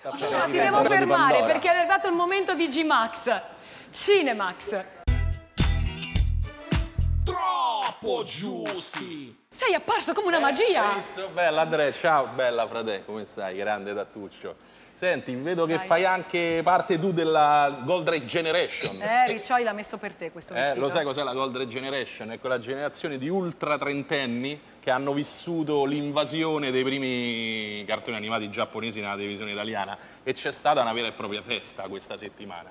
Allora ti devo fermare perché è arrivato il momento di G-Max. Cinemax. Troppo giusti! Sei apparso come una magia! Bella Andrea, ciao, bella frate, come stai? Grande Tattuccio. Senti, vedo che fai anche parte tu della Goldrake Generation. Riccioli l'ha messo per te questo vestito. Lo sai cos'è la Goldrake Generation? È quella generazione di ultra trentenni che hanno vissuto l'invasione dei primi cartoni animati giapponesi nella televisione italiana e c'è stata una vera e propria festa questa settimana.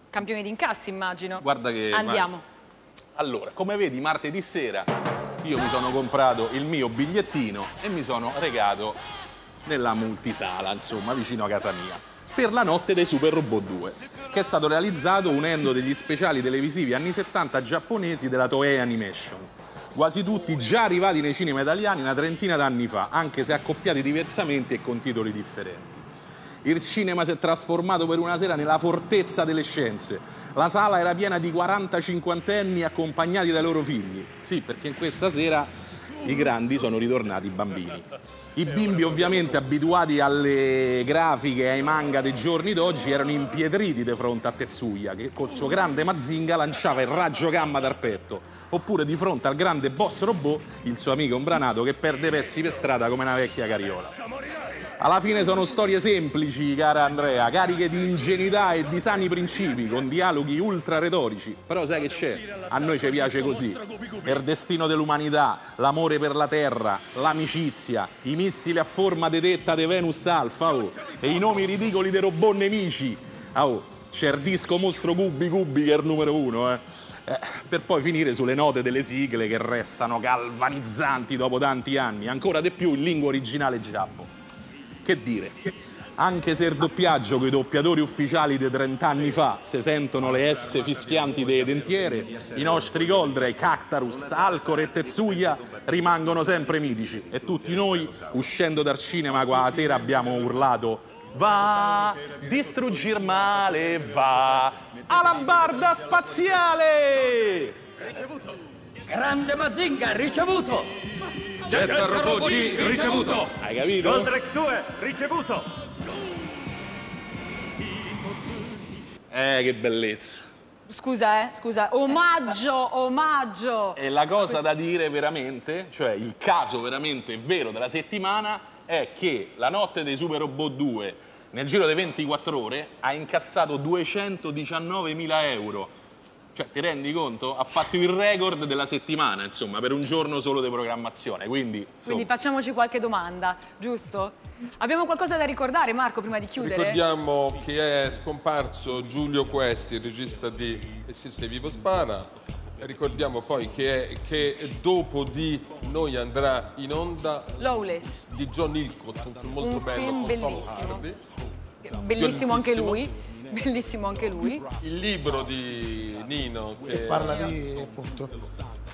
Campioni di incassi, immagino. Guarda che... Andiamo. Allora, come vedi, martedì sera io mi sono comprato il mio bigliettino e mi sono recato nella multisala, insomma, vicino a casa mia, per la notte dei Super Robot 2, che è stato realizzato unendo degli speciali televisivi anni 70 giapponesi della Toei Animation, quasi tutti già arrivati nei cinema italiani una trentina d'anni fa, anche se accoppiati diversamente e con titoli differenti. Il cinema si è trasformato per una sera nella fortezza delle scienze. La sala era piena di 40-50enni accompagnati dai loro figli. Sì, perché in questa sera i grandi sono ritornati bambini. I bimbi, ovviamente abituati alle grafiche e ai manga dei giorni d'oggi, erano impietriti di fronte a Tetsuya, che col suo grande Mazinga lanciava il raggio gamma dal petto, oppure di fronte al grande boss robot, il suo amico imbranato, che perde pezzi per strada come una vecchia carriola. Alla fine sono storie semplici, cara Andrea, cariche di ingenuità e di sani principi, con dialoghi ultra retorici. Però sai che c'è? A noi ci piace così. Il destino dell'umanità, l'amore per la terra, l'amicizia, i missili a forma di tetta di Venus Alpha, e i nomi ridicoli dei robot nemici. C'è il disco Mostro Cubi che è il numero 1, per poi finire sulle note delle sigle che restano galvanizzanti dopo tanti anni, ancora di più in lingua originale giappo. Che dire, anche se il doppiaggio con i doppiatori ufficiali di 30 anni fa se sentono le S fischianti delle dentiere, i nostri Goldrake, Cactarus, Alcor e Tetsuya rimangono sempre mitici e tutti noi, uscendo dal cinema quella sera, abbiamo urlato: va, distruggir male, va, alla barda spaziale! Grande Mazinga, ricevuto! Jet Robot G, ricevuto! Hai capito? Goldrake 2, ricevuto! Che bellezza! Scusa, omaggio! E la cosa da dire veramente, cioè il caso veramente vero della settimana, è che la notte dei Super Robot 2, nel giro di 24 ore, ha incassato 219.000 euro. Cioè, ti rendi conto? Ha fatto il record della settimana, insomma, per un giorno solo di programmazione, quindi facciamoci qualche domanda, giusto? Abbiamo qualcosa da ricordare, Marco, prima di chiudere? Ricordiamo che è scomparso Giulio Questi, il regista di Esiste Vivo Spara. Ricordiamo poi che dopo di noi andrà in onda Lawless di John Hillcoat, un film molto bello film con bellissimo. Tom Hardy. Bellissimo anche lui. Bellissimo anche lui. Il libro di Nino che parla di appunto.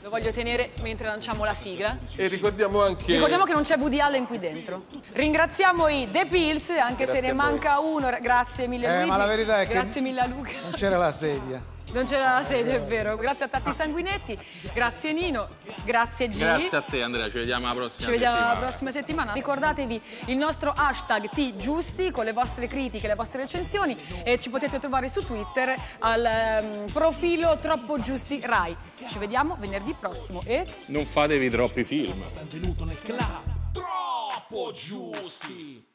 Lo voglio tenere mentre lanciamo la sigla. E ricordiamo anche... Ricordiamo che non c'è Woody Allen qui dentro. Ringraziamo i The Pills, anche se ne manca uno. Grazie mille Luigi. Ma la verità è grazie che mille a Luca. non c'era la sedia. Non c'era la sede, è vero. Grazie a Tatti Sanguinetti, grazie Nino, grazie G. grazie a te Andrea, ci vediamo la prossima settimana. Ci vediamo la prossima settimana. Ricordatevi il nostro hashtag TGusti con le vostre critiche, le vostre recensioni e ci potete trovare su Twitter al profilo Troppo Giusti Rai. Ci vediamo venerdì prossimo e... non fatevi troppi film. Benvenuto nel club. Troppo Giusti!